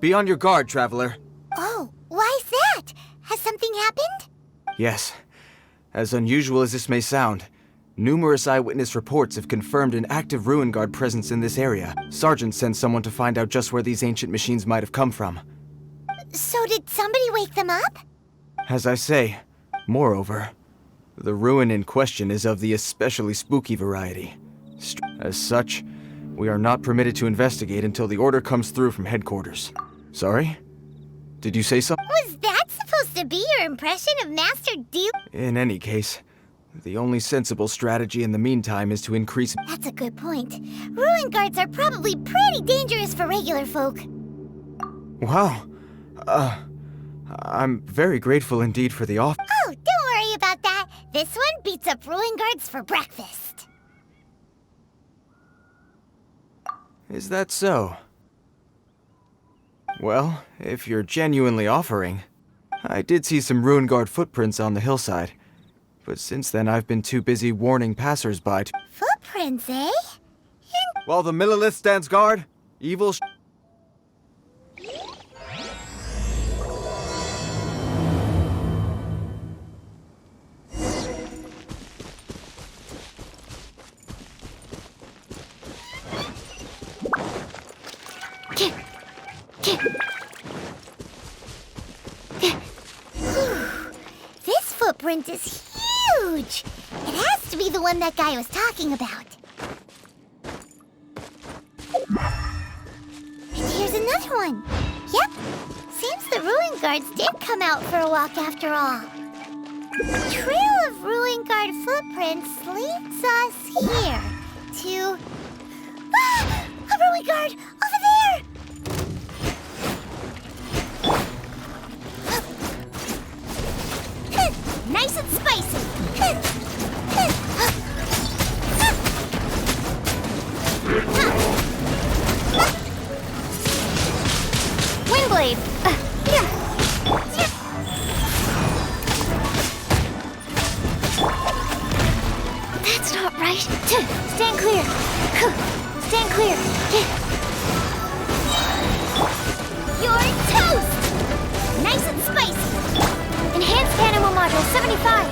Be on your guard, traveler. Oh, why's that? Has something happened? Yes. As unusual as this may sound, numerous eyewitness reports have confirmed an active Ruin Guard presence in this area. Sergeant sent someone to find out just where these ancient machines might have come from. So did somebody wake them up? As I say, moreover, the ruin in question is of the especially spooky variety. As such, we are not permitted to investigate until the order comes through from headquarters. Sorry? Did you say something? Was that supposed to be your impression of Master Duke? In any case, the only sensible strategy in the meantime is to increase... That's a good point. Ruin guards are probably pretty dangerous for regular folk. Wow. I'm very grateful indeed for the offer. Oh, don't worry about that. This one beats up ruin guards for breakfast. Is that so? Well, if you're genuinely offering, I did see some Ruin Guard footprints on the hillside, but since then I've been too busy warning passers-by to... Footprints, eh? While the Millilith stands guard, evil This footprint is huge! It has to be the one that guy was talking about. And here's another one. Yep, seems the Ruin Guards did come out for a walk after all. The trail of Ruin Guard footprints leads us here to... Ah! A Ruin Guard! Over there! Nice and spicy! Windblade! That's not right! Stand clear! Stand clear! You're toast! Nice and spicy! Enhanced Animal Module 75!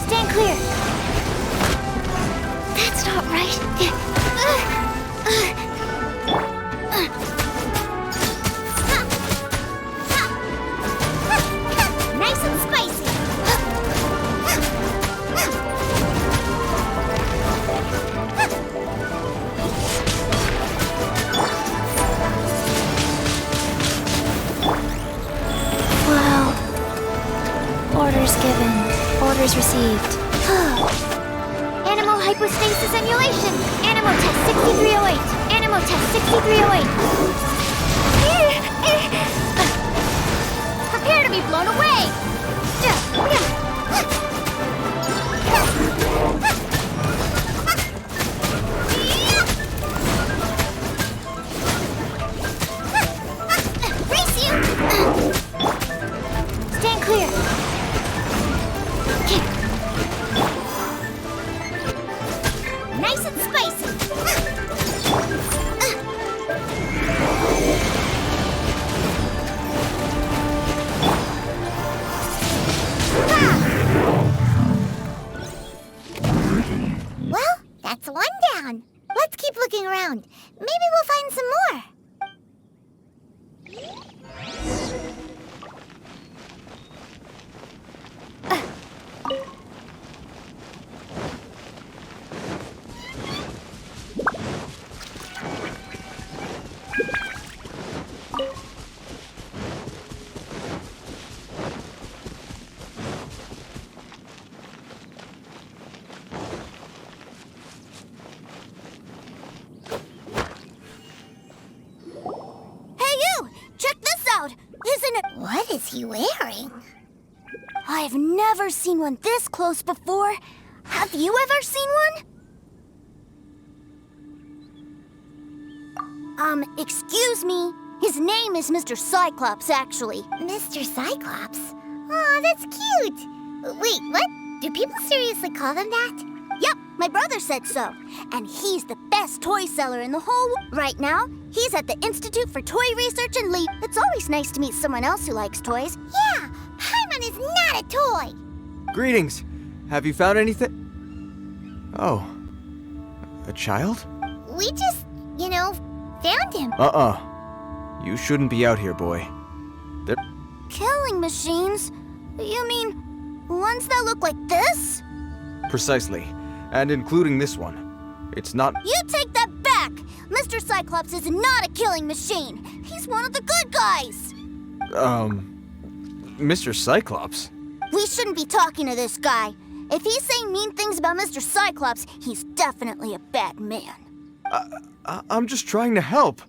Stand clear! That's not right! Nice and spicy! Wow. Orders given. Orders received. Animal hypostasis emulation! Animal test 6308! Animal test 6308! Prepare to be blown away! Race you! Stand clear! Nice and spicy! Well, that's one down. Let's keep looking around. Maybe we'll find some more. What is he wearing? I've never seen one this close before. Have you ever seen one? Excuse me. Is His name is Mr. Cyclops, actually. Mr. Cyclops? Aw, that's cute. Wait, what? Do people seriously call them that? Yep, my brother said so. And he's the best toy seller in the whole Right now, he's at the Institute for Toy Research and Leap. It's always nice to meet someone else who likes toys. Yeah, Paimon is not a toy. Greetings. Have you found anything? Oh. A child? We just, found him. You shouldn't be out here, boy. Killing machines? You mean ones that look like this? Precisely. And including this one. It's not... You take that back! Mr. Cyclops is not a killing machine. He's one of the good guys. Mr. Cyclops? We shouldn't be talking to this guy. If he's saying mean things about Mr. Cyclops, he's definitely a bad man. I'm just trying to help.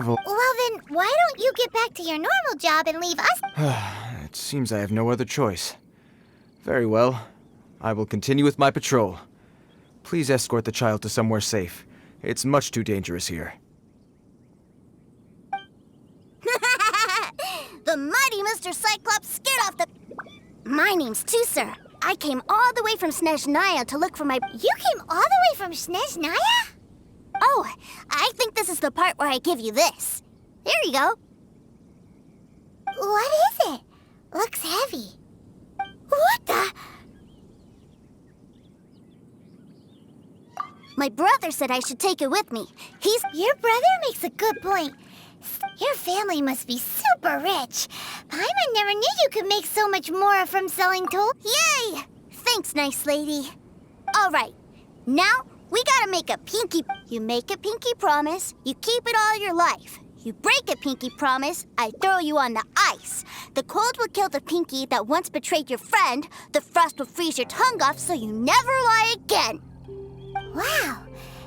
Well then, why don't you get back to your normal job and leave us? It seems I have no other choice. Very well. I will continue with my patrol. Please escort the child to somewhere safe. It's much too dangerous here. The mighty Mr. Cyclops scared off the... My name's Tusser. I came all the way from Snezhnaya to look for my... You came all the way from Snezhnaya? Oh, I think this is the part where I give you this. Here you go. What is it? Looks heavy. What the... My brother said I should take it with me. Your brother makes a good point. Your family must be super rich. Paimon never knew you could make so much more from selling toys. Yay! Thanks, nice lady. All right, now we gotta make a pinky... You make a pinky promise, you keep it all your life. You break a pinky promise, I throw you on the ice. The cold will kill the pinky that once betrayed your friend. The frost will freeze your tongue off so you never lie again. Wow,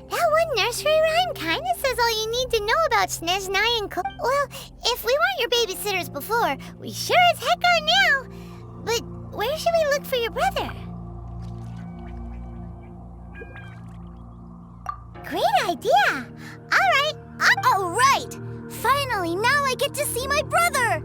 that one nursery rhyme kind of says all you need to know about Snezhnaya and Well, if we weren't your babysitters before, we sure as heck are now. But where should we look for your brother? Great idea. All right! Finally, now I get to see my brother!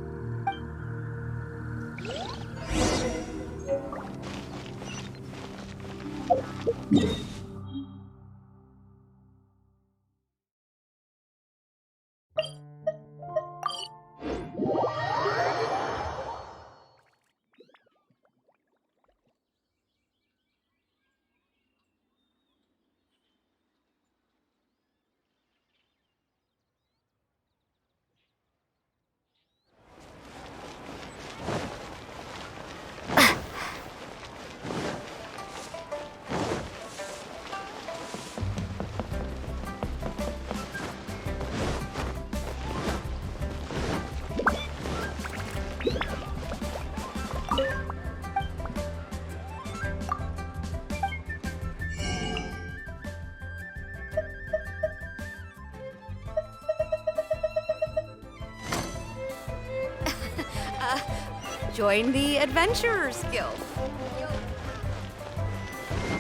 Join the Adventurers Guild.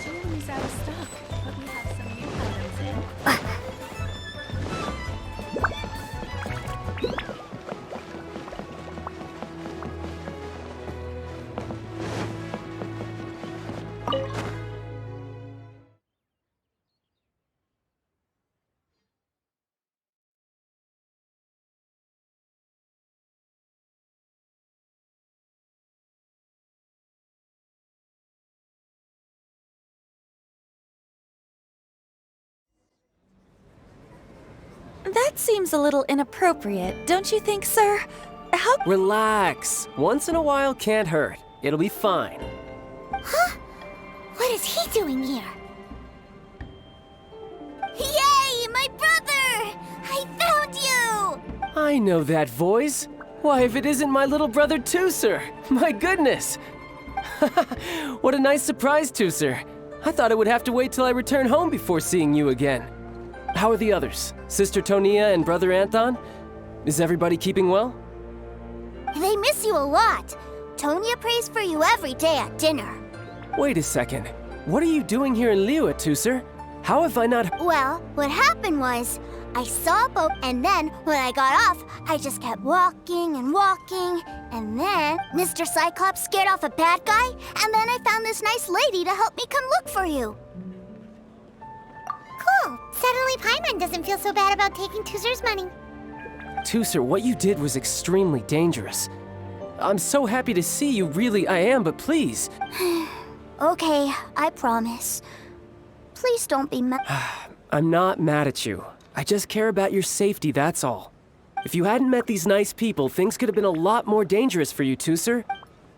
Julie's out of stock, but we have some new items in. That seems a little inappropriate, don't you think, sir? How... Relax. Once in a while can't hurt. It'll be fine. Huh? What is he doing here? Yay, my brother! I found you! I know that voice. Why, if it isn't my little brother Tusser! My goodness! What a nice surprise, Tusser. I thought I would have to wait till I return home before seeing you again. How are the others? Sister Tonia and Brother Anton? Is everybody keeping well? They miss you a lot. Tonia prays for you every day at dinner. Wait a second. What are you doing here in Liyue, Tooser? How have I not... Well, what happened was, I saw a boat, and then when I got off, I just kept walking and walking, and then Mr. Cyclops scared off a bad guy, and then I found this nice lady to help me come look for you. Cool. Suddenly Paimon doesn't feel so bad about taking Tooser's money. Tooser, what you did was extremely dangerous. I'm so happy to see you, really, I am, but please. Okay, I promise. Please don't be mad. I'm not mad at you. I just care about your safety, that's all. If you hadn't met these nice people, things could have been a lot more dangerous for you, Tooser.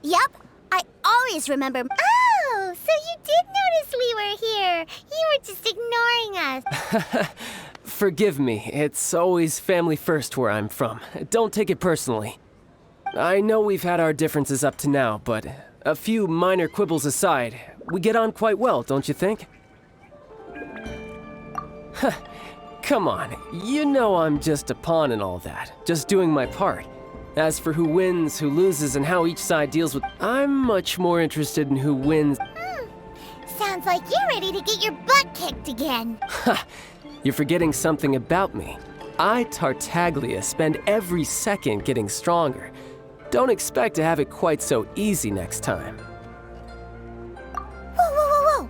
Yep, I always remember. Oh, so you did notice we were here. You were just ignoring us. Forgive me, it's always family first where I'm from. Don't take it personally. I know we've had our differences up to now, but a few minor quibbles aside, we get on quite well, don't you think? Come on, you know I'm just a pawn and all that, just doing my part. As for who wins, who loses, and how each side deals with... I'm much more interested in who wins. Sounds like you're ready to get your butt kicked again. Ha! You're forgetting something about me. I, Tartaglia, spend every second getting stronger. Don't expect to have it quite so easy next time. Whoa, whoa, whoa, whoa.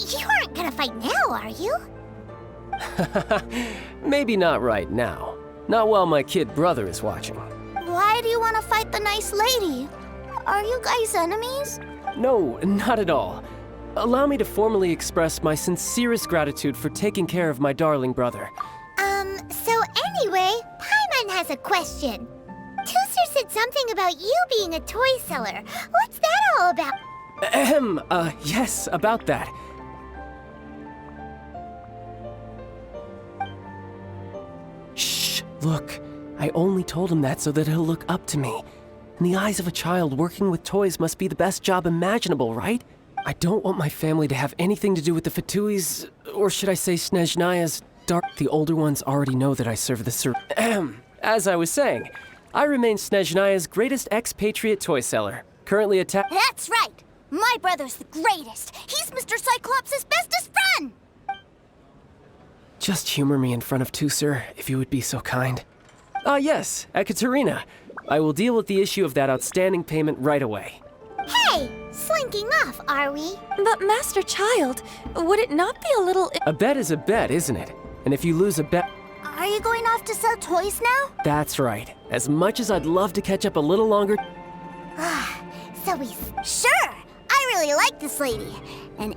You aren't gonna fight now, are you? Maybe not right now. Not while my kid brother is watching. Why do you want to fight the nice lady? Are you guys enemies? No, not at all. Allow me to formally express my sincerest gratitude for taking care of my darling brother. So anyway, Paimon has a question. Tooser said something about you being a toy seller. What's that all about? Ahem, yes, about that. Shh, look. I only told him that so that he'll look up to me. In the eyes of a child, working with toys must be the best job imaginable, right? I don't want my family to have anything to do with the Fatui's, or should I say Snezhnaya's dark... The older ones already know that I serve the As I was saying, I remain Snezhnaya's greatest expatriate toy seller. Currently That's right! My brother's the greatest! He's Mr. Cyclops' bestest friend! Just humor me in front of Tooser, if you would be so kind. Ah, yes, Ekaterina. I will deal with the issue of that outstanding payment right away. Hey, slinking off, are we? But Master Childe, would it not be a little... A bet is a bet, isn't it? And if you lose a bet... Are you going off to sell toys now? That's right. As much as I'd love to catch up a little longer... So we... Sure! I really like this lady. And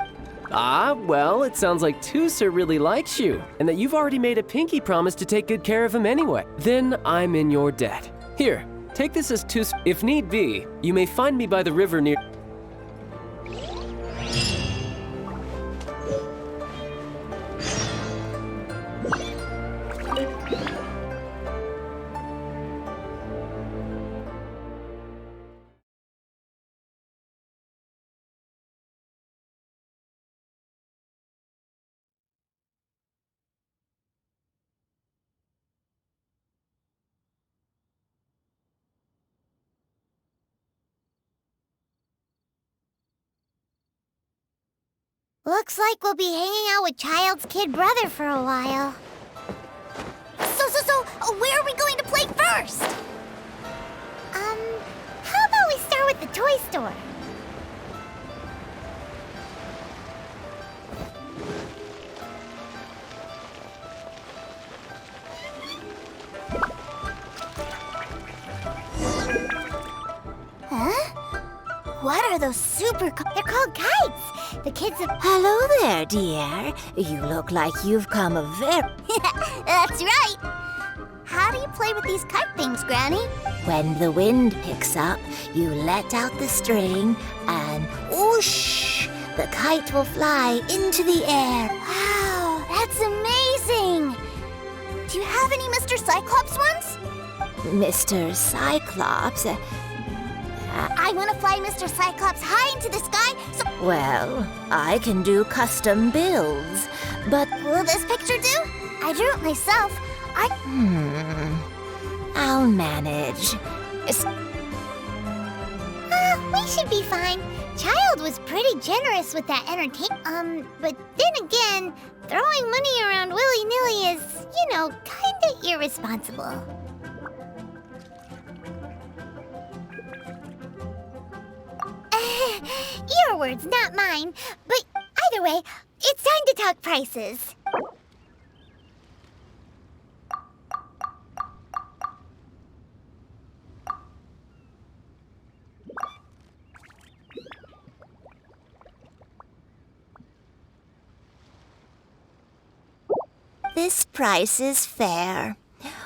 Ah, well, it sounds like Tooser really likes you, and that you've already made a pinky promise to take good care of him anyway. Then I'm in your debt. Here, take this as Tooser. If need be, you may find me by the river near... Looks like we'll be hanging out with Childe's kid brother for a while. So, where are we going to play first? How about we start with the toy store? What are those super... They're called kites. The kids have... Hello there, dear. You look like you've come a very... That's right! How do you play with these kite things, Granny? When the wind picks up, you let out the string and whoosh! The kite will fly into the air. Wow, that's amazing! Do you have any Mr. Cyclops ones? Mr. Cyclops... I want to fly Mr. Cyclops high into the sky, so... Well, I can do custom builds, but... Will this picture do? I drew it myself. I'll manage. We should be fine. Childe was pretty generous with that entertainment. But then again, throwing money around willy-nilly is, kinda irresponsible. Your words, not mine. But either way, it's time to talk prices. This price is fair.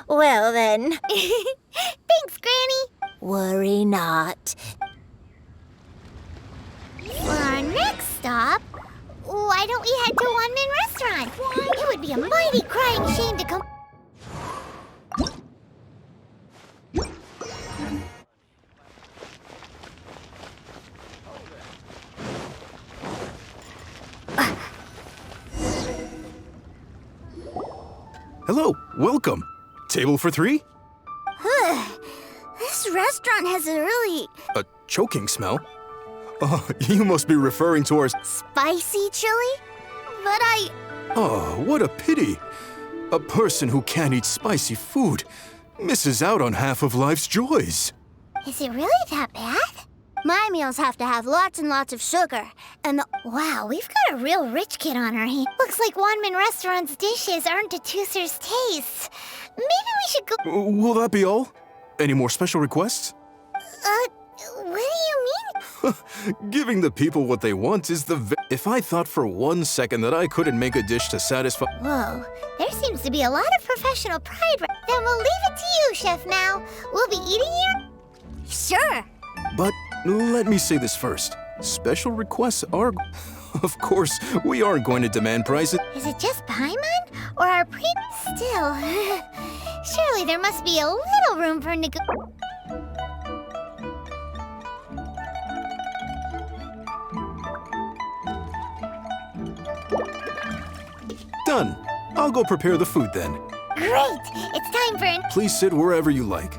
Well then, Thanks, Granny. worry not. For our next stop, why don't we head to One Man Restaurant? It would be a mighty crying shame to come. Hello, welcome. Table for 3? This restaurant has a really A choking smell? Oh, you must be referring to our... spicy chili. But Oh, what a pity. A person who can't eat spicy food misses out on half of life's joys. Is it really that bad? my meals have to have lots and lots of sugar. And Wow, we've got a real rich kid on our hands. Looks like Wanman Restaurant's dishes aren't to Tooser's taste. Maybe we should go... Will that be all? Any more special requests? What do you mean? Giving the people what they want is if I thought for 1 second that I couldn't make a dish to satisfy... Whoa, there seems to be a lot of professional pride. Then we'll leave it to you, Chef Mao. We'll be eating here? sure. But let me say this first. Special requests are... Of course, we aren't going to demand prices. Is it just Paimon? Or our Still, surely there must be a little room for Done. I'll go prepare the food then. Great! It's time for Please sit wherever you like.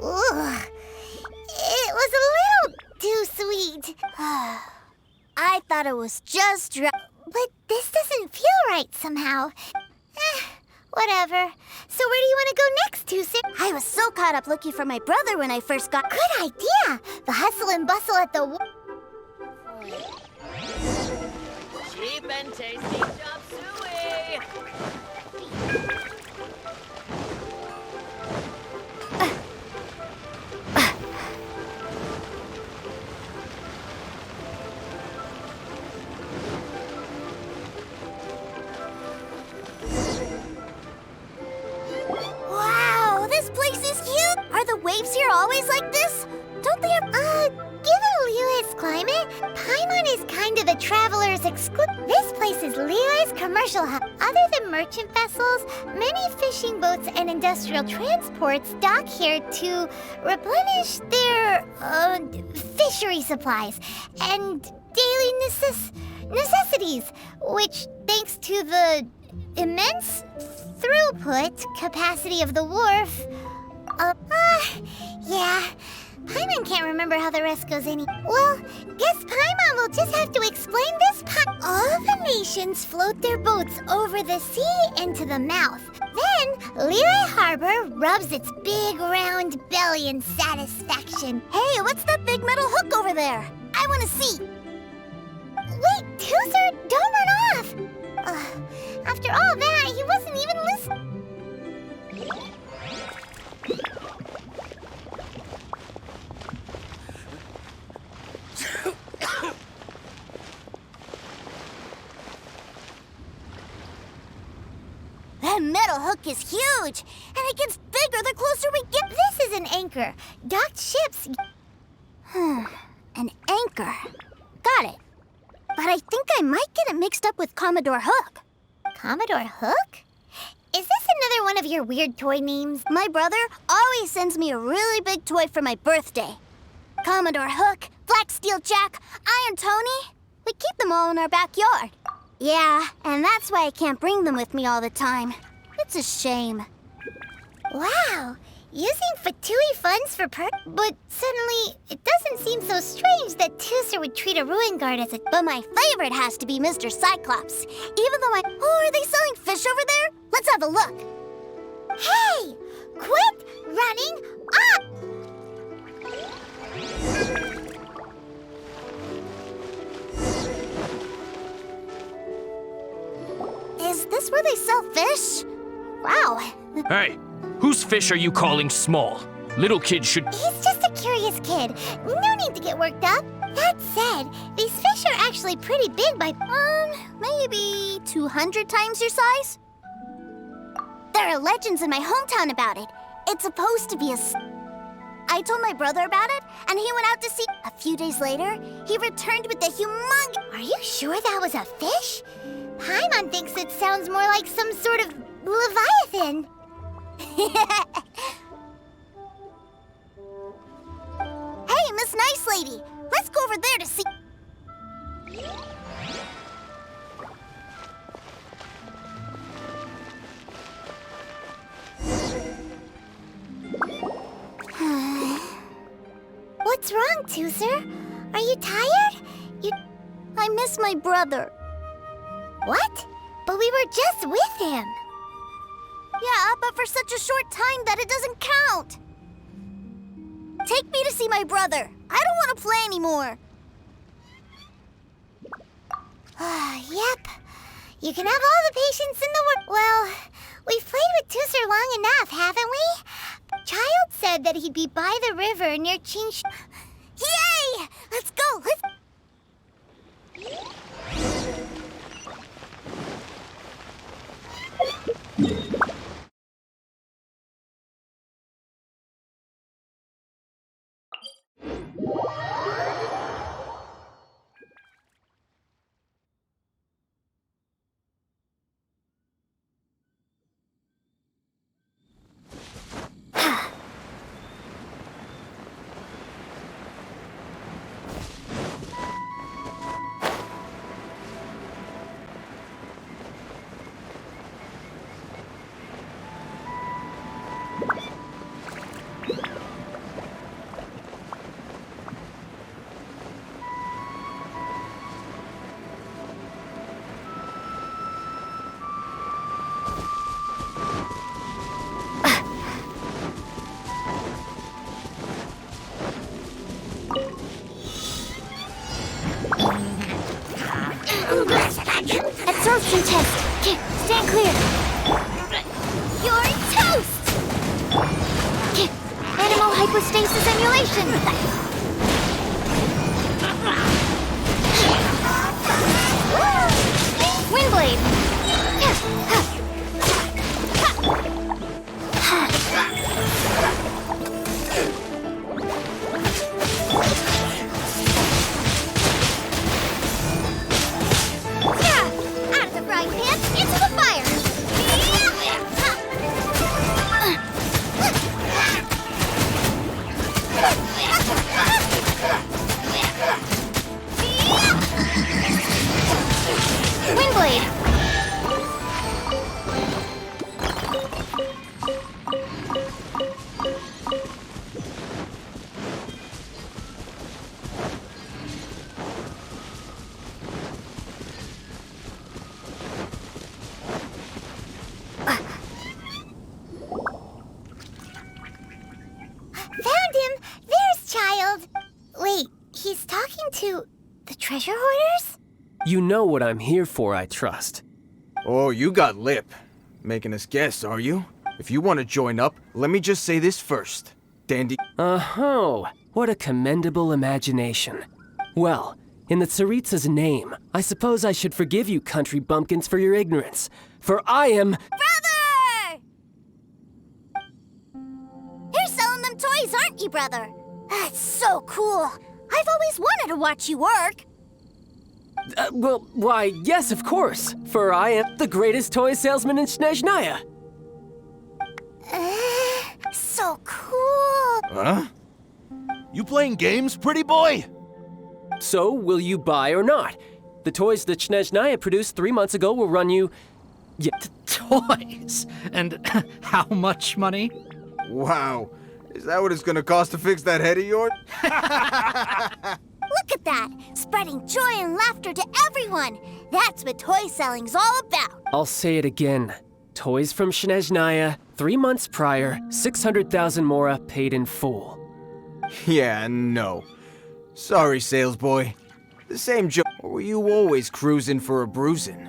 Ugh. It was a little too sweet. I thought it was just right. But this doesn't feel right somehow. Whatever. So where do you want to go next, Tooser? I was so caught up looking for my brother when I first got... Good idea! The hustle and bustle at the... Cheap and tasty chop suey! Wow, this place is huge! Are the waves here always like this? Don't they have... Given Liyue's climate, Paimon is kind of a traveler's This place is Liyue's commercial hub. Other than merchant vessels, many fishing boats and industrial transports dock here to replenish their, fishery supplies and daily necessities, which, thanks to the immense throughput capacity of the wharf, yeah. Paimon can't remember how the rest goes Well, guess Paimon will just have to explain this All the nations float their boats over the sea into the mouth. Then, Liyue Harbor rubs its big round belly in satisfaction. Hey, what's that big metal hook over there? I want to see. Wait, Tooser, don't run off! After all that, he wasn't even listening. That metal hook is huge, and it gets bigger the closer we get. This is an anchor. Docked ships... An anchor. Got it. But I think I might get it mixed up with Commodore Hook. Commodore Hook? Is this another one of your weird toy names? My brother always sends me a really big toy for my birthday. Commodore Hook, Black Steel Jack, Iron Tony. We keep them all in our backyard. Yeah, and that's why I can't bring them with me all the time. That's a shame. Wow, using Fatui funds for but suddenly, it doesn't seem so strange that Tooser would treat a ruin guard as a... But my favorite has to be Mr. Cyclops. Even though Oh, are they selling fish over there? Let's have a look. Hey! Quit running up! Is this where they sell fish? Wow. Hey, whose fish are you calling small? Little kids should... He's just a curious kid. No need to get worked up. That said, these fish are actually pretty big by... Maybe 200 times your size? There are legends in my hometown about it. It's supposed to be I told my brother about it, and he went out to see. A few days later, he returned with a humongous... Are you sure that was a fish? Paimon thinks it sounds more like some sort of leviathan. Hey, Miss Nice Lady, let's go over there to see... What's wrong, Tooser? Are you tired? I miss my brother. What? But we were just with him. Yeah, but for such a short time that it doesn't count. Take me to see my brother. I don't want to play anymore. Yep. You can have all the patience in the world. Well, we've played with Tooser long enough, haven't we? Childe said that he'd be by the river near Chinch... Yay! Let's go! Absorption test. Stand clear. You're toast! Animal hypostasis emulation. Windblade. Out of the frying pan, into the fire! Windblade. Found him! There's Childe! Wait, he's talking to the treasure hoarders? You know what I'm here for, I trust. Oh, you got lip. Making us guess, are you? If you want to join up, let me just say this first. Dandy... Oh, what a commendable imagination. Well, in the Tsaritsa's name, I suppose I should forgive you country bumpkins for your ignorance, for I am... Brother! You're selling them toys, aren't you, brother? That's so cool. I've always wanted to watch you work. Well, why, yes, of course, for I am the greatest toy salesman in Snezhnaya. So cool. Huh? You playing games, pretty boy? So, will you buy or not? The toys that Snezhnaya produced 3 months ago will run you... Yeah, Toys? And how much money? Wow. Is that what it's gonna cost to fix that head of yours? Look at that! Spreading joy and laughter to everyone! That's what toy selling's all about! I'll say it again. Toys from Snezhnaya, 3 months prior, 600,000 mora paid in full. Yeah, no. Sorry, sales boy. The same joke. Or were you always cruising for a bruising?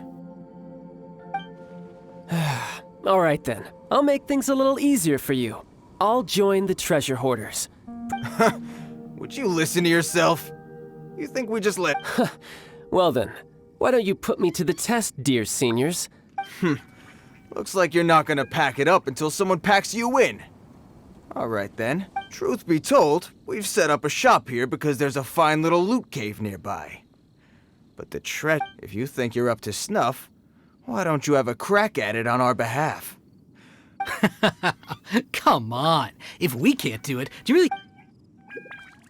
All right then. I'll make things a little easier for you. I'll join the treasure hoarders. Would you listen to yourself? You think we just let... Well then, why don't you put me to the test, dear seniors? Looks like you're not gonna pack it up until someone packs you in. Alright then. Truth be told, we've set up a shop here because there's a fine little loot cave nearby. But the if you think you're up to snuff, why don't you have a crack at it on our behalf? Come on. If we can't do it, do you really...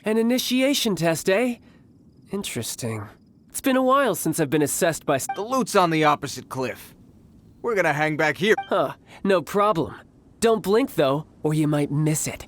An initiation test, eh? Interesting. It's been a while since I've been assessed by... The loot's on the opposite cliff. We're gonna hang back here. Huh, no problem. Don't blink, though, or you might miss it.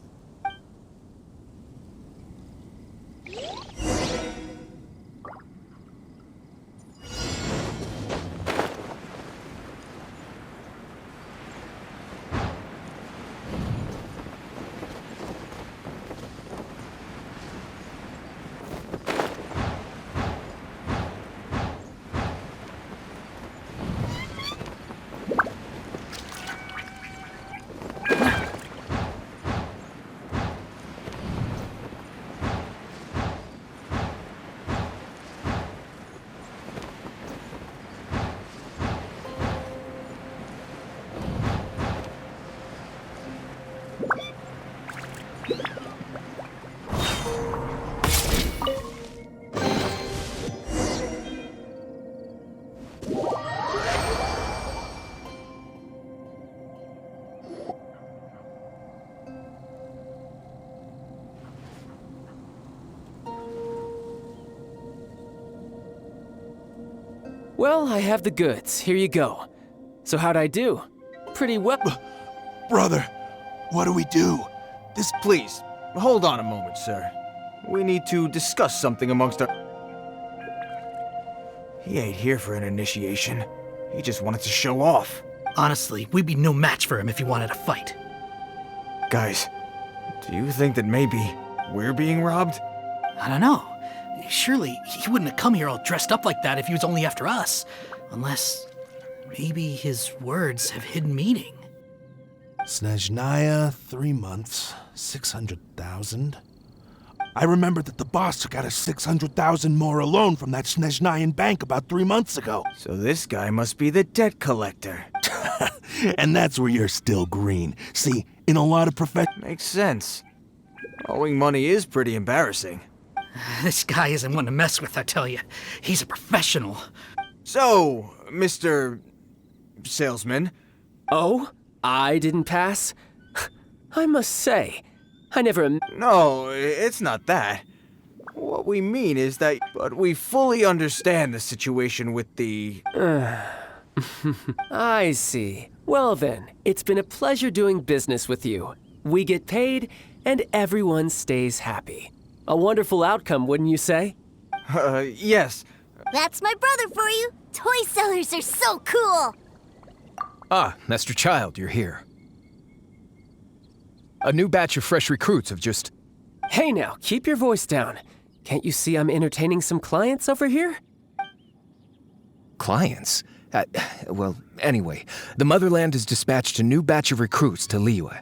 Well, I have the goods. Here you go. So how'd I do? Pretty well. Brother, what do we do? Please, hold on a moment, sir. We need to discuss something amongst our... He ain't here for an initiation. He just wanted to show off. Honestly, we'd be no match for him if he wanted to fight. Guys, do you think that maybe we're being robbed? I don't know. Surely he wouldn't have come here all dressed up like that if he was only after us. Unless maybe his words have hidden meaning. Snezhnaya, 3 months, 600,000. I remember that the boss took out a 600,000 more loan from that Snezhnayan bank about 3 months ago. So this guy must be the debt collector. And that's where you're still green. See, in a lot of Makes sense. Owing money is pretty embarrassing. This guy isn't one to mess with, I tell you. He's a professional. So, Mr. Salesman. Oh? I didn't pass? I must say, I never... No, it's not that. What we mean is that... But we fully understand the situation with the... I see. Well then, it's been a pleasure doing business with you. We get paid, and everyone stays happy. A wonderful outcome, wouldn't you say? Yes. That's my brother for you! Toy sellers are so cool! Ah, Master Childe, you're here. A new batch of fresh recruits have just... Hey now, keep your voice down. Can't you see I'm entertaining some clients over here? Clients? Well, anyway, the Motherland has dispatched a new batch of recruits to Liyue.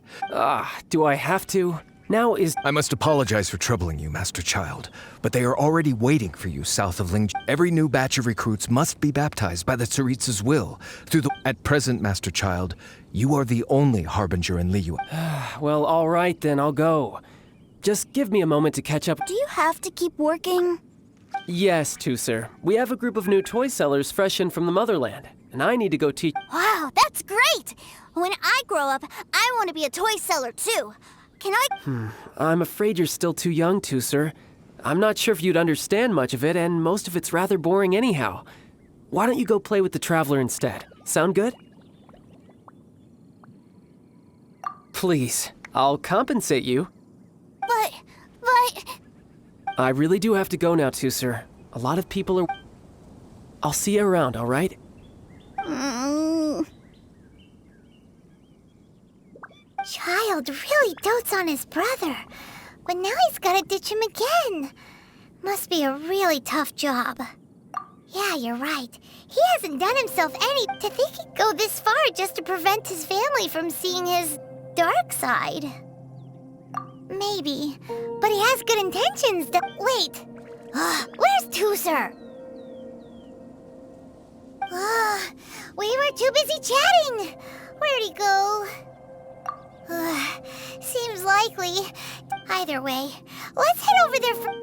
Do I have to? Now is... I must apologize for troubling you, Master Childe, but they are already waiting for you south of Ling. Every new batch of recruits must be baptized by the Tsaritsa's will. At present, Master Childe, you are the only harbinger in Liyue. Well, all right then, I'll go. Just give me a moment to catch up. Do you have to keep working? Yes, sir. We have a group of new toy sellers fresh in from the Motherland, and I need to go teach... Wow, that's great! When I grow up, I want to be a toy seller too. Can I... I'm afraid you're still too young, sir. I'm not sure if you'd understand much of it, and most of it's rather boring anyhow. Why don't you go play with the Traveler instead? Sound good? Please, I'll compensate you. But... I really do have to go now, too, sir. A lot of people are... I'll see you around, all right? Childe really dotes on his brother, but now he's gotta ditch him again. Must be a really tough job. Yeah, you're right. He hasn't done himself any to think he'd go this far just to prevent his family from seeing his dark side. Maybe, but he has good intentions. Wait, where's Tooser? We were too busy chatting. Where'd he go? Seems likely. Either way, let's head over there for...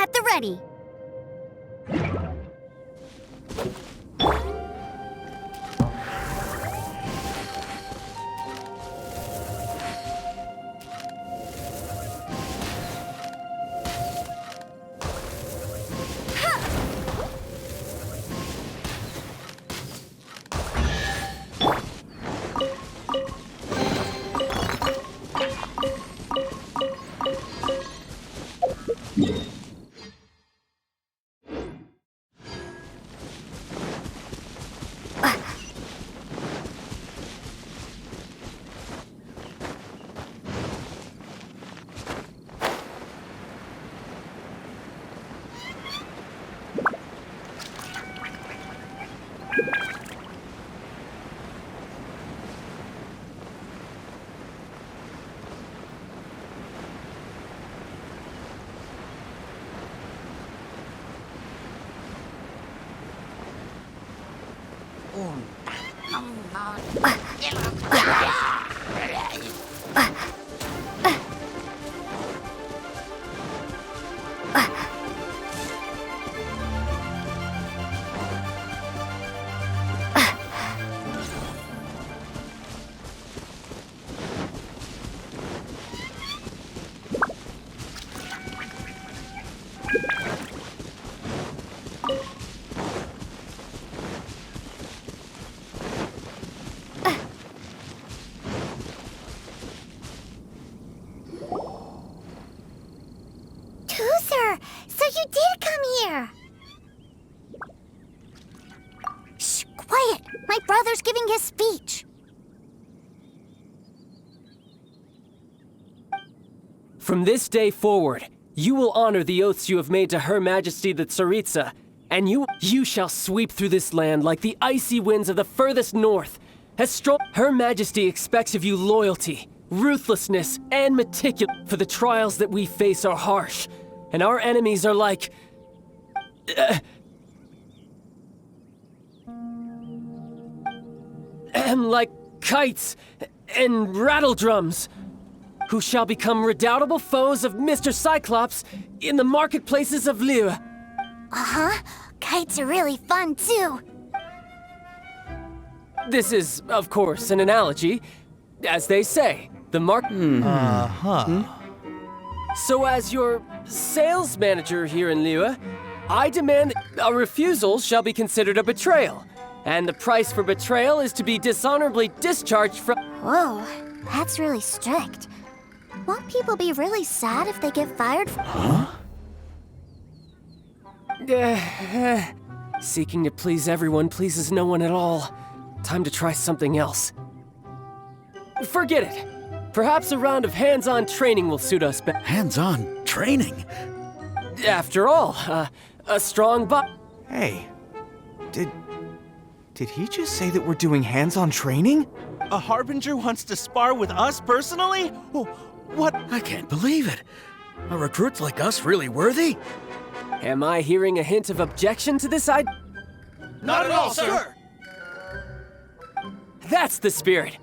At the ready. So you did come here! Shh, quiet! My brother's giving his speech. From this day forward, you will honor the oaths you have made to Her Majesty the Tsaritsa, and you shall sweep through this land like the icy winds of the furthest north. Her Majesty expects of you loyalty, ruthlessness, and meticulous, for the trials that we face are harsh, and our enemies are like... like kites and rattledrums, who shall become redoubtable foes of Mr. Cyclops in the marketplaces of Liyue. Uh-huh. Kites are really fun, too. This is, of course, an analogy. As they say, the So as your sales manager here in Liyue, I demand that a refusal shall be considered a betrayal. And the price for betrayal is to be dishonorably discharged from... Whoa, that's really strict. Won't people be really sad if they get fired from... Seeking to please everyone pleases no one at all. Time to try something else. Forget it. Perhaps a round of hands-on training will suit us better. Hands-on training? After all, a strong Hey, did he just say that we're doing hands-on training? A Harbinger wants to spar with us personally? What? I can't believe it. Are recruits like us really worthy? Am I hearing a hint of objection to this idea? Not at all, sir! That's the spirit.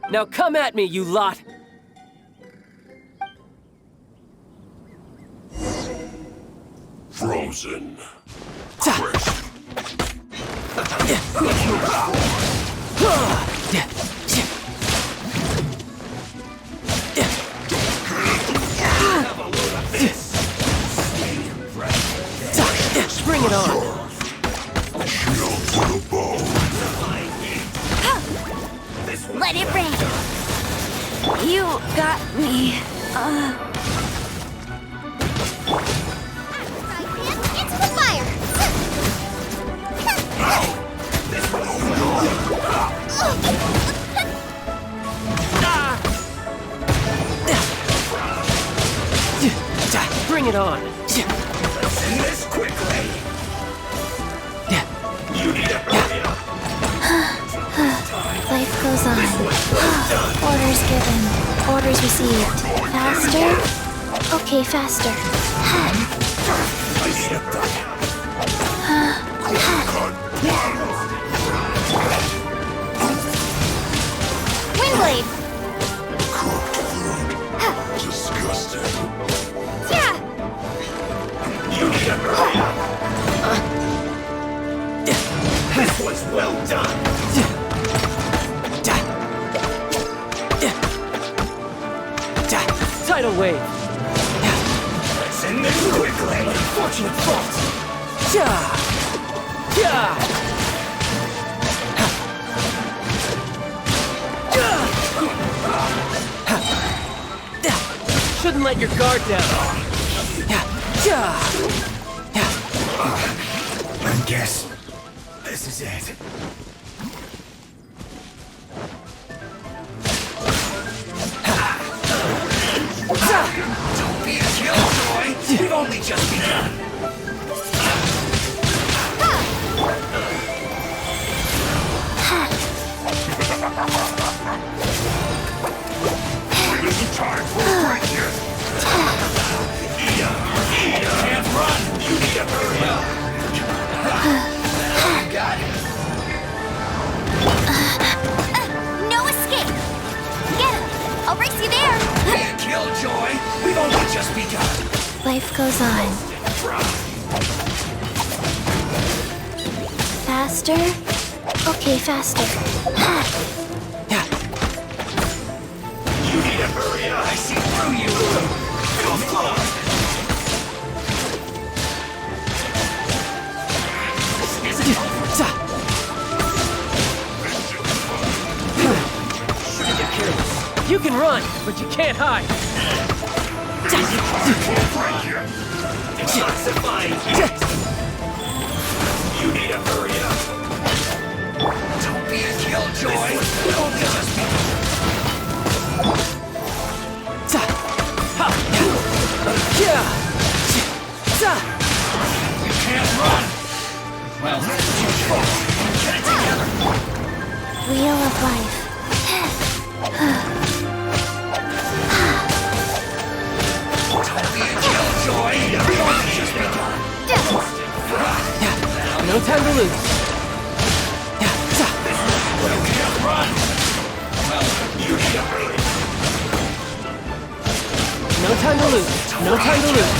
Now come at me, you lot! Frozen. Bring it on. Let it rain. You got me. Into the fire. Bring it on. Send this quickly. You need a Life goes on. Orders given. Orders received. Faster? Okay, faster. Windblade. disgusting. Yeah. You need a hurry up. This was well done. Tidal wave. Let's end this quickly. Fortunate fault. Shouldn't let your guard down. I guess this is it. Don't be a killjoy. We've only just begun. It isn't time for a break yet. Can't run. You need to hurry up. You got it. No escape. Get him. I'll race you there. Be a killjoy. We've only just begun. Life goes on. Faster? Okay, faster. You need to hurry up. I see through you. Go fly. You can run, but you can't hide. You need to hurry up. Don't be a killjoy. Don't just be. You can't run. Well, get it together. Wheel of life. Don't be a killjoy. We've only just begun. No time to lose. You can't run. Well, you need to hurry. No time to lose. No time to lose.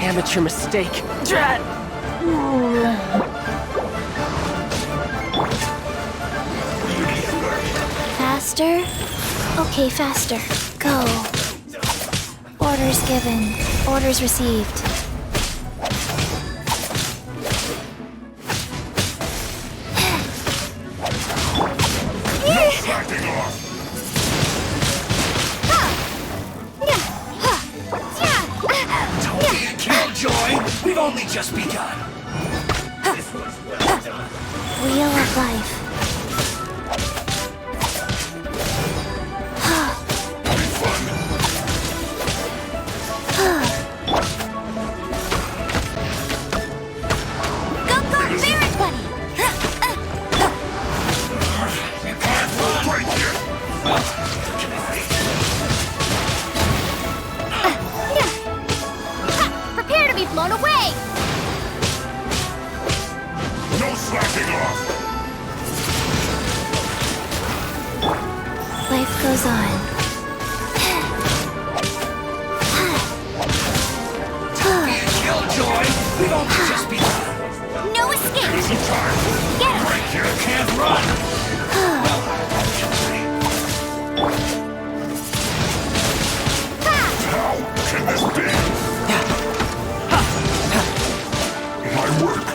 Amateur mistake. Drat. Faster? Okay, faster. Go. Orders given. Orders received. Backing off. Don't be a killjoy. We've only just begun. This was well done. Wheel of life. Go, Barrett Bunny. You can't run. Right here. Prepare to be blown away. No slacking off. Life goes on. Don't be a killjoy. We've only just begun. No escape! Easy time. Get him! Right here can't run. Well, actually. How can this be? My work.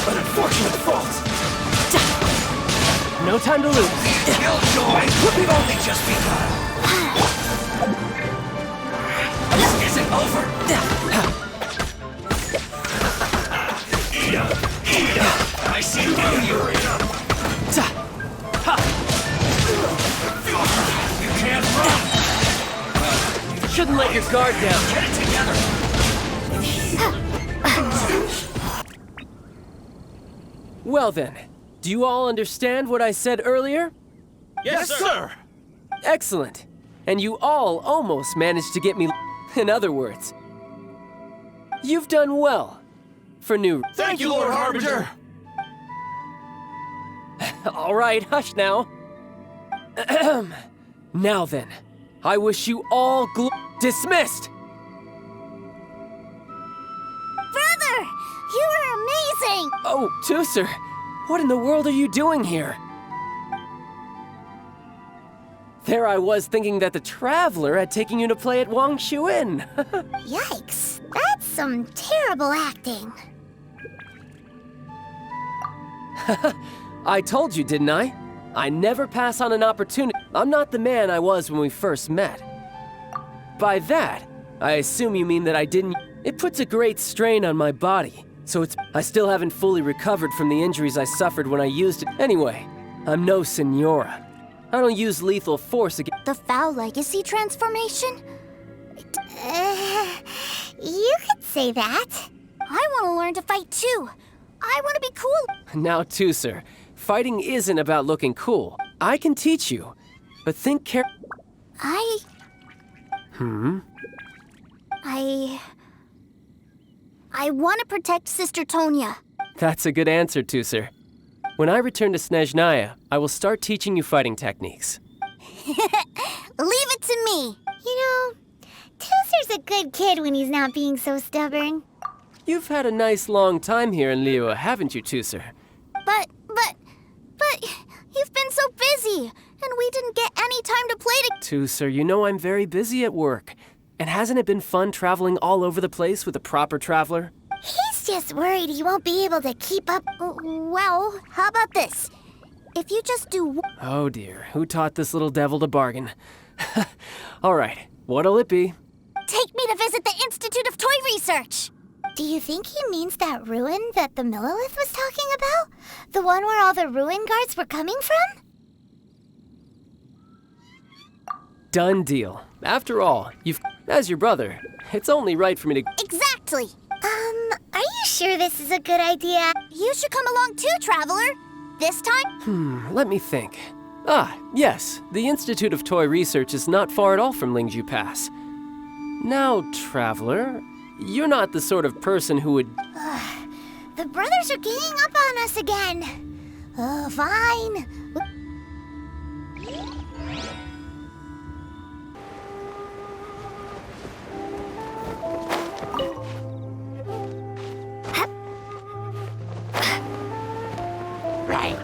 An unfortunate fault. No time to lose. Killjoy, we've only just begun. This isn't over. Eat up, eat up. I see you, Yuri. You can't run. Shouldn't let your guard down. Get it together. Well then, do you all understand what I said earlier? Yes, sir. Excellent. And you all almost managed to get me. In other words, you've done well for new. Thank you, Lord Harbinger. All right, hush now. Now then, I wish you all dismissed. Brother! You were amazing! Oh, Tooser, what in the world are you doing here? There I was thinking that the Traveler had taken you to play at Wang Shuin. Yikes, that's some terrible acting. I told you, didn't I? I never pass on an opportunity. I'm not the man I was when we first met. By that, I assume you mean that I didn't. It puts a great strain on my body, so I still haven't fully recovered from the injuries I suffered when I used it. Anyway, I'm no Senora. I don't use lethal force again. The foul legacy transformation? You could say that. I want to learn to fight too. I want to be cool. Now, Tooser, fighting isn't about looking cool. I can teach you, but think carefully. I want to protect Sister Tonya. That's a good answer, Tooser. When I return to Snezhnaya, I will start teaching you fighting techniques. Leave it to me. You know, Tooser's a good kid when he's not being so stubborn. You've had a nice long time here in Liyue, haven't you, Tooser? But you've been so busy, and we didn't get any time to play together. Tooser, you know I'm very busy at work. And hasn't it been fun traveling all over the place with a proper traveler? He's just worried he won't be able to keep up. Well, how about this? If you just do... Oh dear, who taught this little devil to bargain? All right, what'll it be? Take me to visit the Institute of Toy Research. Do you think he means that ruin that the Millilith was talking about? The one where all the ruin guards were coming from? Done deal. After all, as your brother, it's only right for me to... Exactly. Are you sure this is a good idea? You should come along too, Traveler. This time? Let me think. Ah, yes, the Institute of Toy Research is not far at all from Lingju Pass. Now, Traveler, you're not the sort of person who would... The brothers are ganging up on us again. Oh, fine. Right.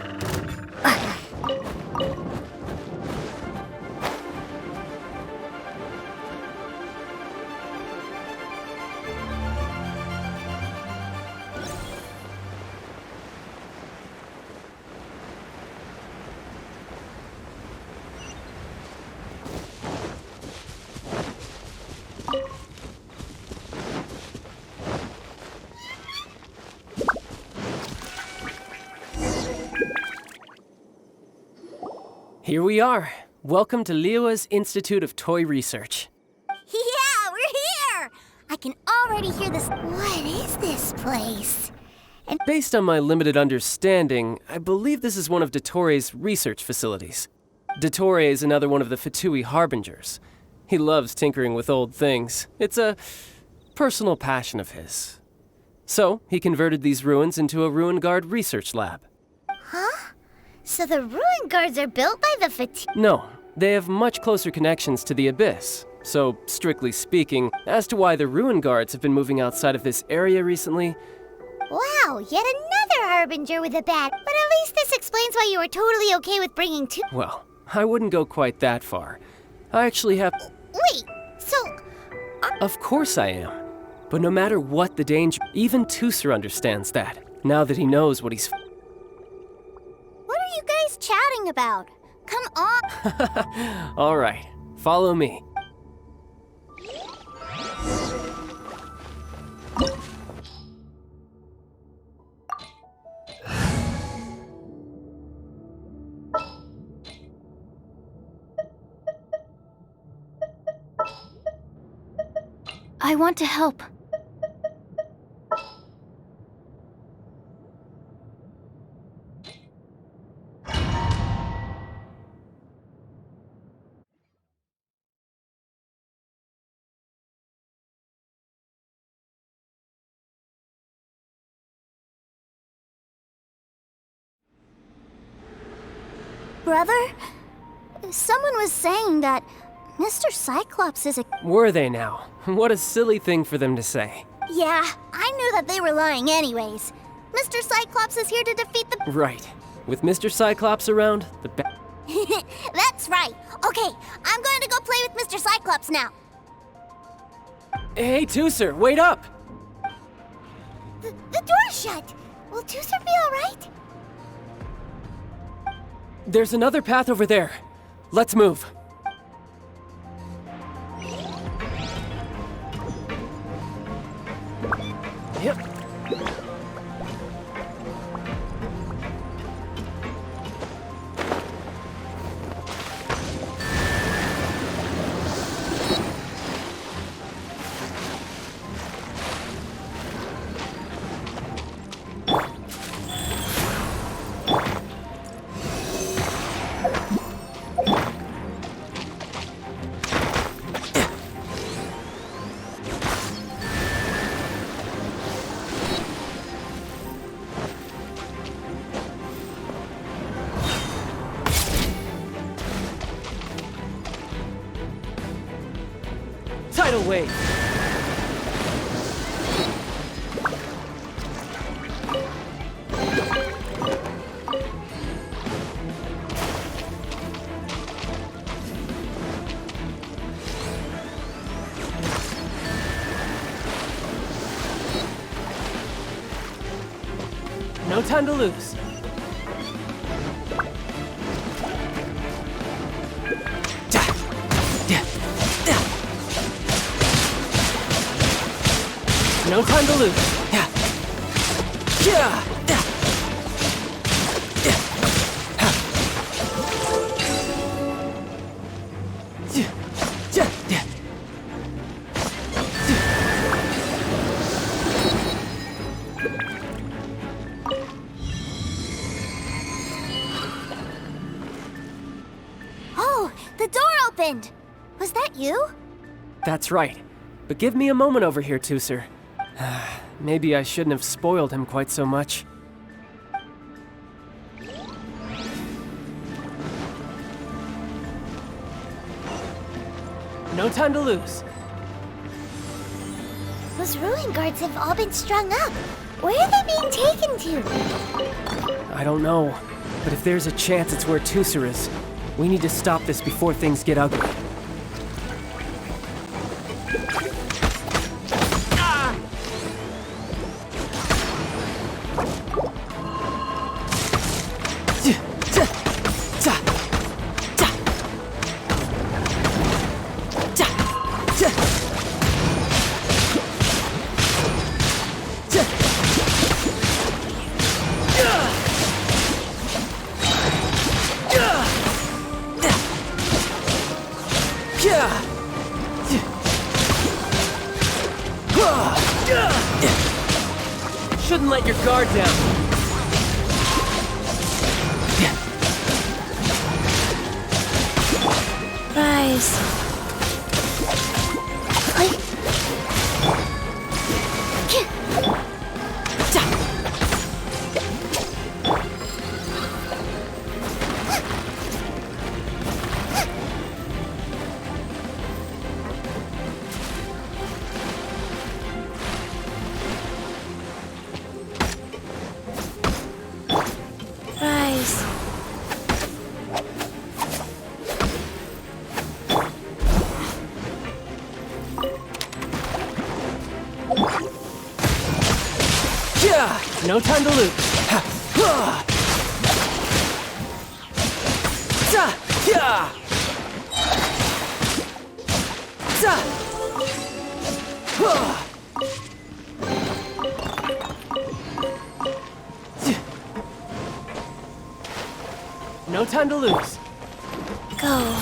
Here we are. Welcome to Liyue's Institute of Toy Research. Yeah, we're here! I can already hear this. What is this place? Based on my limited understanding, I believe this is one of Dottoro's research facilities. Dottore is another one of the Fatui Harbingers. He loves tinkering with old things. It's a personal passion of his. So, he converted these ruins into a Ruin Guard research lab. Huh? So the ruin guards are built by the Fatui? No, they have much closer connections to the Abyss. So, strictly speaking, as to why the Ruin Guards have been moving outside of this area recently... Well, Wow, yet another harbinger with a bat. But at least this explains why you were totally okay with bringing two. Well, I wouldn't go quite that far. I actually have... Wait, so... Of course I am. But no matter what the danger, even Tusser understands that, now that he knows what he's... What are you guys chatting about? Come on. All right, follow me. I want to help. Brother, someone was saying that Mr. Cyclops is a... Were they now? What a silly thing for them to say. Yeah, I knew that they were lying anyways. Mr. Cyclops is here to defeat the... Right. With Mr. Cyclops around, the That's right. Okay, I'm going to go play with Mr. Cyclops now. Hey, Tusser, wait up! The door's shut. Will Tusser be alright? There's another path over there. Let's move. Yep. Tidal wave. No time to lose. No time to lose. Yeah. Yeah. Oh, the door opened. Was that you? That's right. But give me a moment over here, Tusser. Maybe I shouldn't have spoiled him quite so much. No time to lose. Those ruin guards have all been strung up. Where are they being taken to? I don't know, but if there's a chance it's where Tusser is, we need to stop this before things get ugly. Shouldn't let your guard down. Rise. No time to lose. No time to lose. Go.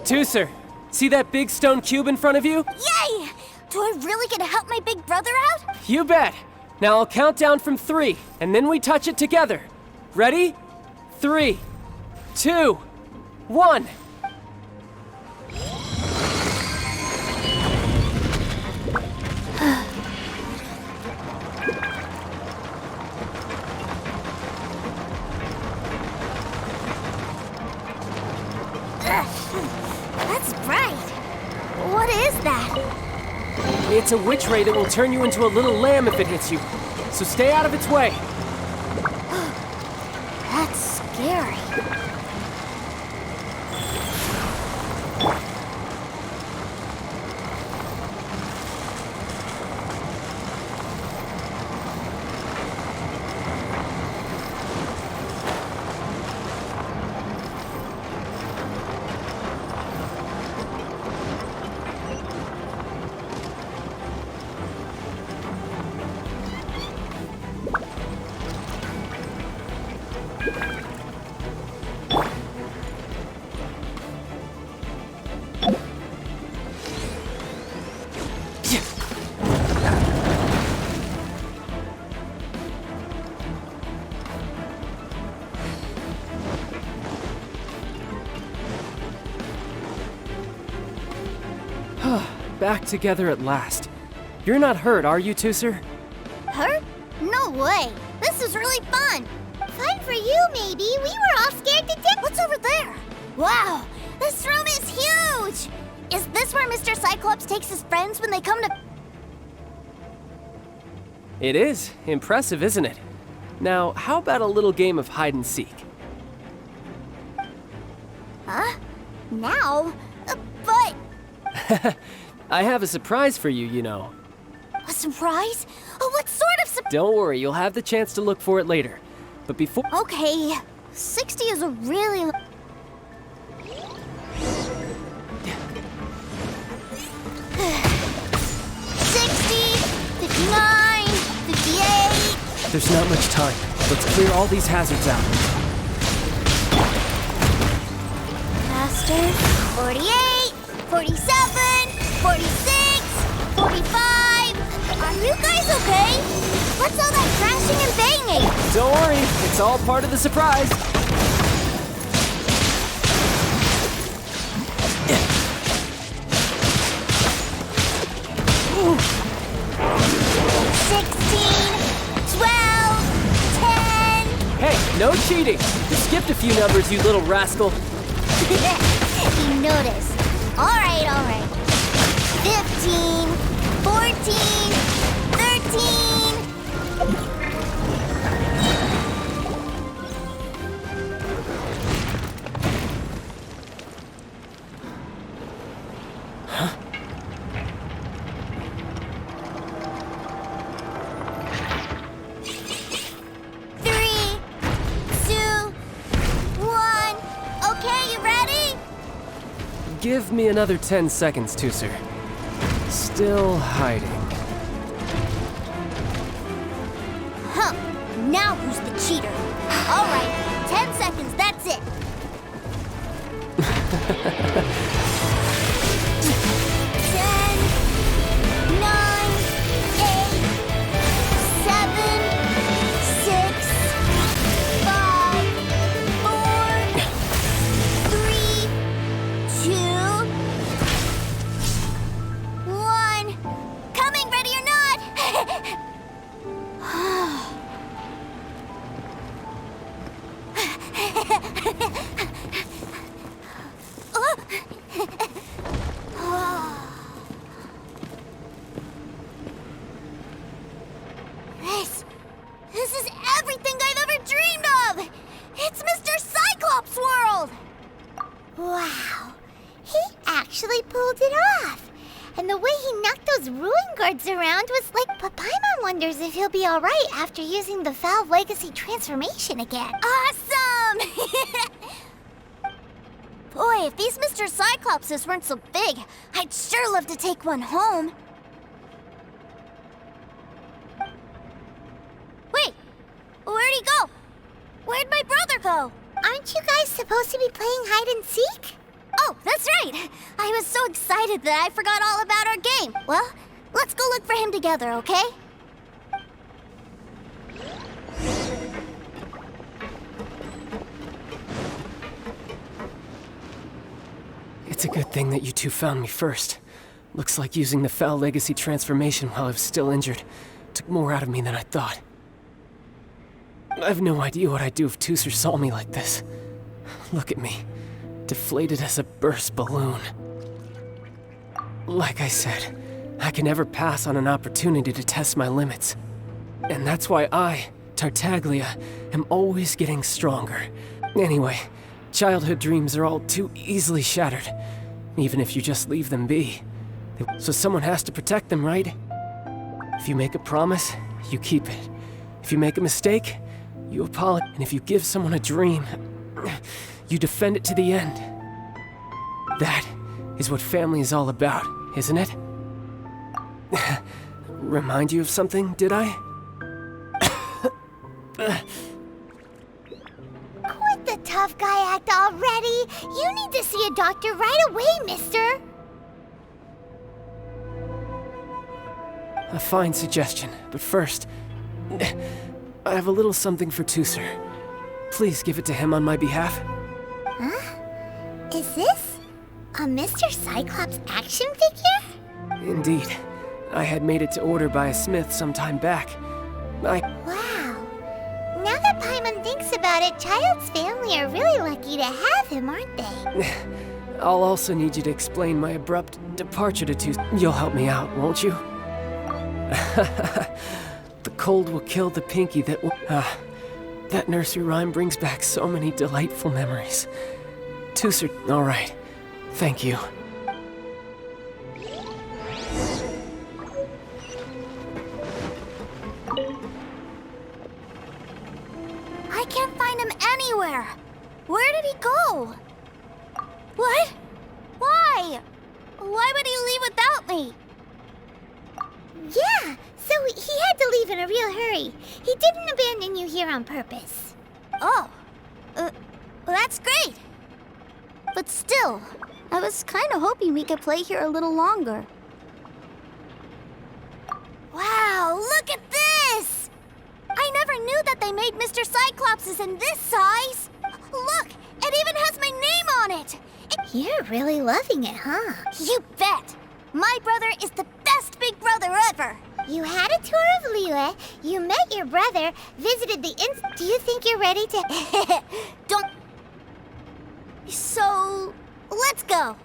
Tooser, see that big stone cube in front of you? Yay! Do I really get to help my big brother out? You bet. Now I'll count down from 3, and then we touch it together. Ready? 3, 2, 1. That's bright. What is that? It's a witch ray that will turn you into a little lamb if it hits you. So stay out of its way. That's scary. Back together at last. You're not hurt, are you, Tooser? Hurt? No way. This is really fun. Fun for you, maybe. We were all scared to death. What's over there? Wow, this room is huge. Is this where Mr. Cyclops takes his friends when they come to... It is. Impressive, isn't it? Now, how about a little game of hide and seek? Huh? Now? But... I have a surprise for you, you know. A surprise? Oh, what sort of surprise? Don't worry, you'll have the chance to look for it later. But before... Okay, 60 is a really... 59, 58... There's not much time. Let's clear all these hazards out. Faster. 48, 47, 46, 45... Are you guys okay? What's all that crashing and banging? Don't worry, it's all part of the surprise. Ooh. 16, 12, 10... Hey, no cheating! You skipped a few numbers, you little rascal. You noticed. All right. 15, 14, 13... Huh? Give me another 10 seconds, Tooser. Still hiding. Huh. Now who's the cheater? All right, 10 seconds, that's it. 10, 9, 8, 7, 6, 5, 4, 3, 2, 1. Coming, ready or not? This is everything I've ever dreamed of! It's Mr. Cyclops' world! Wow, he actually pulled it off. And the way he knocked those ruin guards around was like Papaimon wonders if he'll be alright after using the Valve Legacy transformation again. Awesome! Boy, if these Mr. Cyclopses weren't so big, I'd sure love to take one home. Wait, where'd he go? Where'd my brother go? Aren't you guys supposed to be playing hide and seek? Oh, that's right! I was so excited that I forgot all about our game. Well, let's go look for him together, okay? It's a good thing that you two found me first. Looks like using the Foul Legacy transformation while I was still injured took more out of me than I thought. I have no idea what I'd do if Tooser saw me like this. Look at me, deflated as a burst balloon. Like I said, I can never pass on an opportunity to test my limits. And that's why I, Tartaglia, am always getting stronger. Anyway, childhood dreams are all too easily shattered, even if you just leave them be. So someone has to protect them, right? If you make a promise, you keep it. If you make a mistake, you apologize. And if you give someone a dream, you defend it to the end. That is what family is all about, isn't it? Remind you of something, did I? Quit the tough guy act already! You need to see a doctor right away, mister! A fine suggestion, but first, I have a little something for Tooser. Please give it to him on my behalf. Huh? Is this a Mr. Cyclops action figure? Indeed. I had made it to order by a smith some time back. Wow. Now that Paimon thinks about it, Childe's family are really lucky to have him, aren't they? I'll also need you to explain my abrupt departure to Tooser. You'll help me out, won't you? The cold will kill the pinky that will... that nursery rhyme brings back so many delightful memories. Tooser... All right. Thank you. I can't find him anywhere. Where did he go? What? Why? Why would he leave without me? Yeah, so he had to leave in a real hurry. He didn't abandon you here on purpose. Oh, that's great. But still, I was kind of hoping we could play here a little longer. Wow, look at this! I never knew that they made Mr. Cyclopses in this size. Look, it even has my name on it. You're really loving it, huh? You bet. My brother is the best big brother ever. You had a tour of Liyue, you met your brother, visited the Do you think you're ready to... Don't... So, let's go.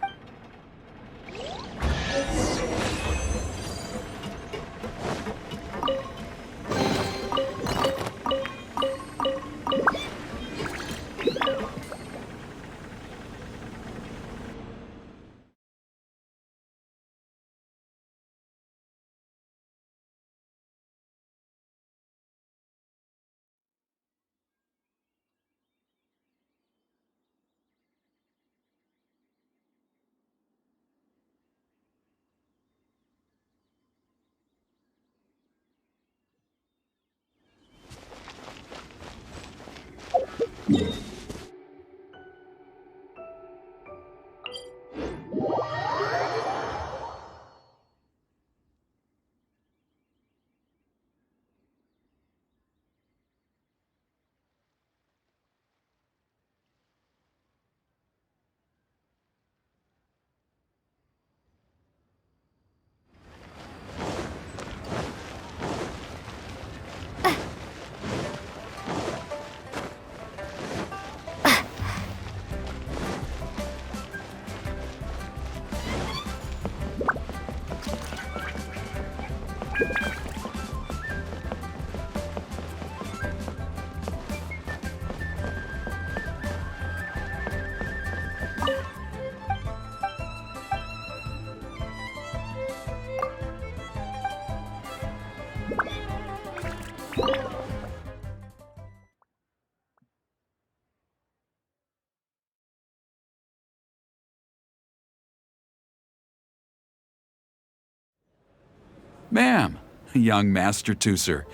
Ma'am, young Master Tooser,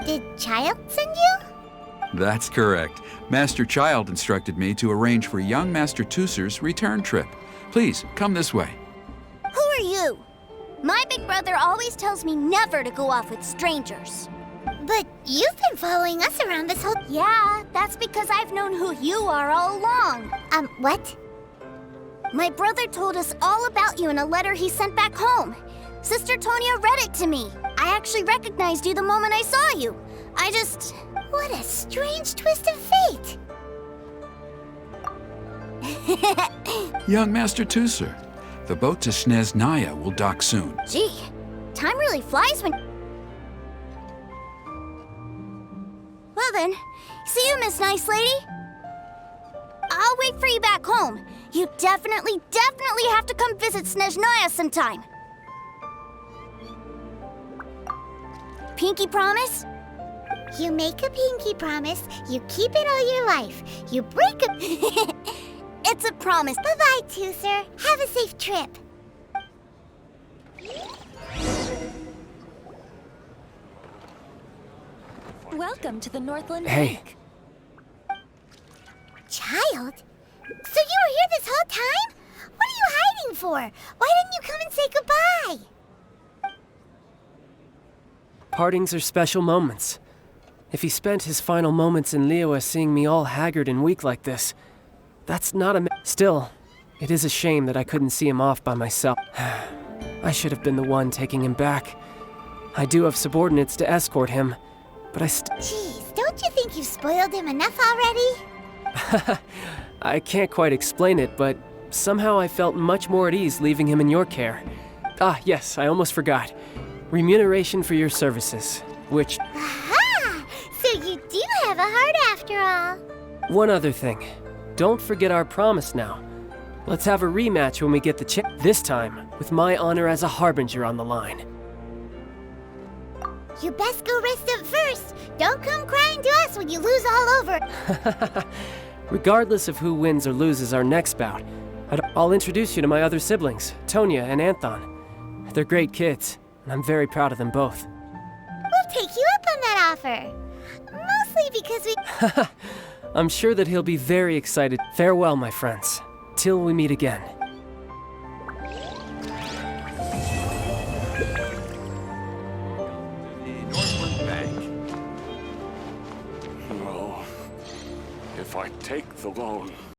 Did Childe send you? That's correct. Master Childe instructed me to arrange for young Master Tooser's return trip. Please, come this way. Who are you? My big brother always tells me never to go off with strangers. But you've been following us around this whole... Yeah, that's because I've known who you are all along. What? My brother told us all about you in a letter he sent back home. Sister Tonia read it to me. I actually recognized you the moment I saw you. I just... What a strange twist of fate! Young Master Tooser, the boat to Snezhnaya will dock soon. Gee, time really flies when... Well then, see you, Miss Nice Lady. I'll wait for you back home. You definitely have to come visit Snezhnaya sometime. Pinky promise? You make a pinky promise, you keep it all your life. You break a... It's a promise. Bye-bye, Tooser. Have a safe trip. Welcome to the Northland Hey. Bank. Childe? So you were here this whole time? What are you hiding for? Why didn't you come and say goodbye? Partings are special moments. If he spent his final moments in Liyue seeing me all haggard and weak like this, that's not a... Still, it is a shame that I couldn't see him off by myself. I should have been the one taking him back. I do have subordinates to escort him, but Jeez, don't you think you've spoiled him enough already? I can't quite explain it, but somehow I felt much more at ease leaving him in your care. Ah, yes, I almost forgot. Remuneration for your services, which... Aha! So you do have a heart after all. One other thing. Don't forget our promise now. Let's have a rematch when we get the chance. This time, with my honor as a harbinger on the line. You best go rest up first. Don't come crying to us when you lose all over. Regardless of who wins or loses our next bout, I'll introduce you to my other siblings, Tonia and Anthon. They're great kids, and I'm very proud of them both. We'll take you up on that offer. Mostly because we... I'm sure that he'll be very excited. Farewell, my friends. Till we meet again. Well, if I take the loan,